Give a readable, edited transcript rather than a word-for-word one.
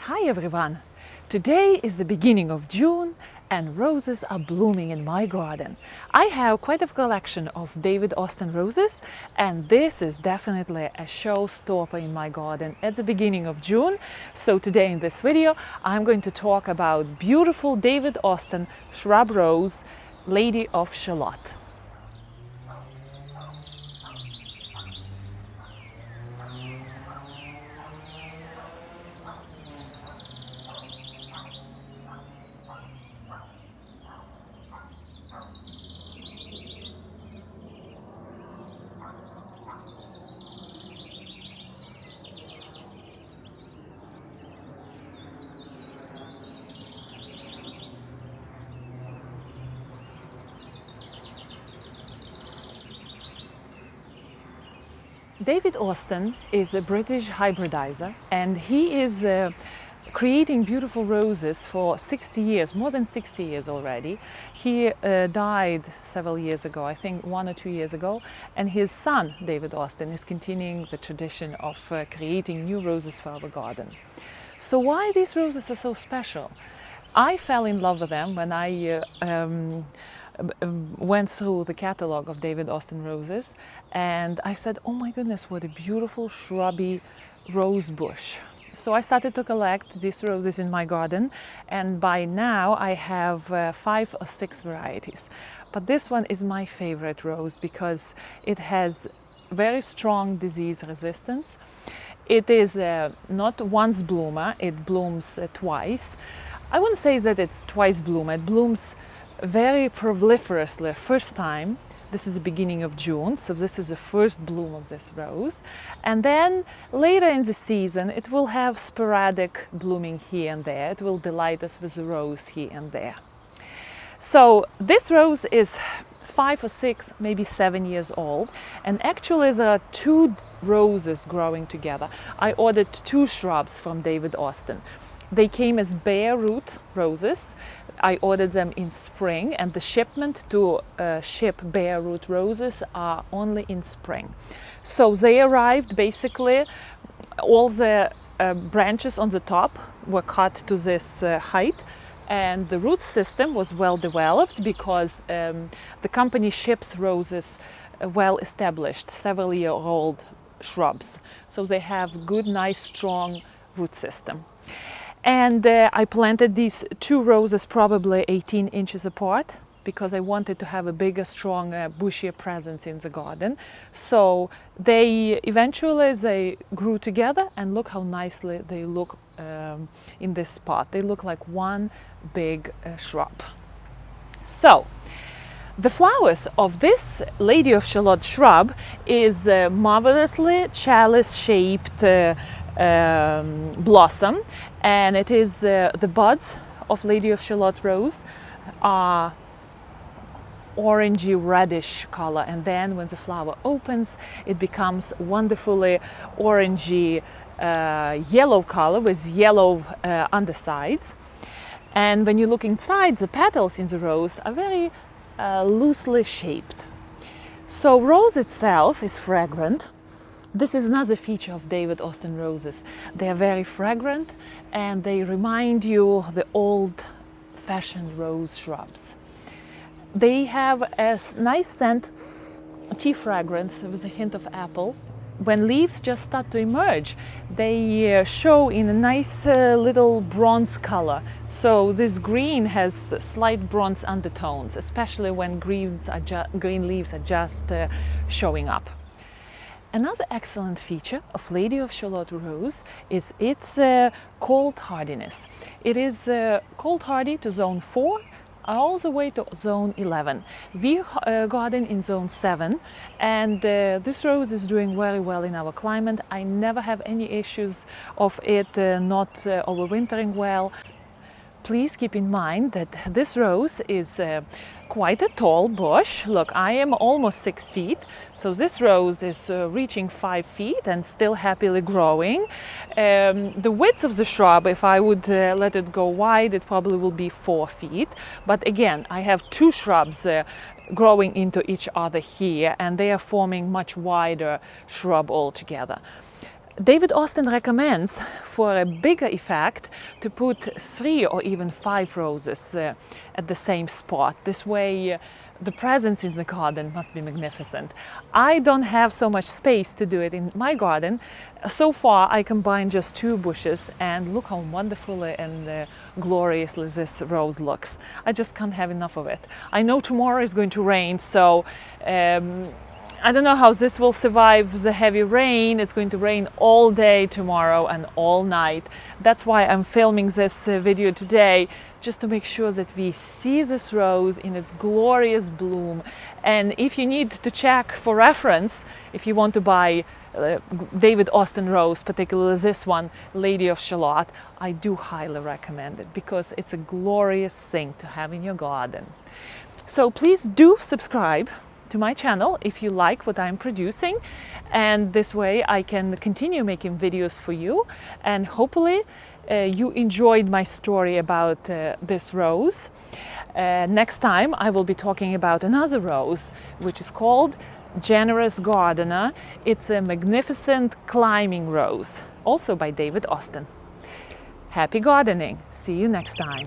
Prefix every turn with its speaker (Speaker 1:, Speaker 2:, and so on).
Speaker 1: Hi everyone! Today is the beginning of June and roses are blooming in my garden. I have quite a collection of David Austin roses and this is definitely a showstopper in my garden at the beginning of June. So today in this video I'm going to talk about beautiful David Austin shrub rose, Lady of Shalott. David Austin is a British hybridizer and he is creating beautiful roses for 60 years, more than 60 years already. He died several years ago, I think 1 or 2 years ago, and his son David Austin is continuing the tradition of creating new roses for our garden. So why these roses are so special? I fell in love with them when I went through the catalog of David Austin roses and I said, oh my goodness, what a beautiful shrubby rose bush. So I started to collect these roses in my garden and by now I have 5 or 6 varieties. But this one is my favorite rose because it has very strong disease resistance. It is not once bloomer, it blooms twice. I wouldn't say that it's twice bloomer, it blooms very proliferously first time. This is the beginning of June, so this is the first bloom of this rose. And then later in the season it will have sporadic blooming here and there. It will delight us with a rose here and there. So this rose is 5 or 6, maybe 7 years old, and actually there are 2 roses growing together. I ordered 2 shrubs from David Austin. They came as bare root roses. I ordered them in spring and the shipment to ship bare root roses are only in spring. So they arrived basically, all the branches on the top were cut to this height and the root system was well developed because the company ships roses well established, several-year-old shrubs. So they have good, nice, strong root system. And I planted these 2 roses probably 18 inches apart because I wanted to have a bigger, stronger, bushier presence in the garden. So they eventually grew together and look how nicely they look in this spot. They look like one big shrub. So the flowers of this Lady of Shalott shrub is marvelously chalice-shaped blossom, and it is the buds of Lady of Shalott rose are orangey reddish color, and then when the flower opens it becomes wonderfully orangey yellow color with yellow undersides. And when you look inside, the petals in the rose are very loosely shaped. So rose itself is fragrant. This is another feature of David Austin roses. They are very fragrant and they remind you of the old-fashioned rose shrubs. They have a nice scent, tea fragrance with a hint of apple. When leaves just start to emerge, they show in a nice little bronze color. So this green has slight bronze undertones, especially when green leaves are just showing up. Another excellent feature of Lady of Shalott rose is its cold hardiness. It is cold hardy to zone 4 all the way to zone 11. We garden in zone 7 and this rose is doing very well in our climate. I never have any issues of it not overwintering well. Please keep in mind that this rose is quite a tall bush. Look, I am almost 6 feet, so this rose is reaching 5 feet and still happily growing. The width of the shrub, if I would let it go wide, it probably will be 4 feet. But again, I have 2 shrubs growing into each other here, and they are forming much wider shrub altogether. David Austin recommends for a bigger effect to put 3 or even 5 roses at the same spot. This way the presence in the garden must be magnificent. I don't have so much space to do it in my garden. So far I combined just 2 bushes, and look how wonderfully and gloriously this rose looks. I just can't have enough of it. I know tomorrow is going to rain, so I don't know how this will survive the heavy rain. It's going to rain all day tomorrow and all night. That's why I'm filming this video today, just to make sure that we see this rose in its glorious bloom. And if you need to check for reference, if you want to buy David Austin rose, particularly this one, Lady of Shalott, I do highly recommend it because it's a glorious thing to have in your garden. So please do subscribe to my channel if you like what I'm producing, and this way I can continue making videos for you, and hopefully you enjoyed my story about this rose. Next time I will be talking about another rose which is called Generous Gardener. It's a magnificent climbing rose, also by David Austin. Happy gardening! See you next time.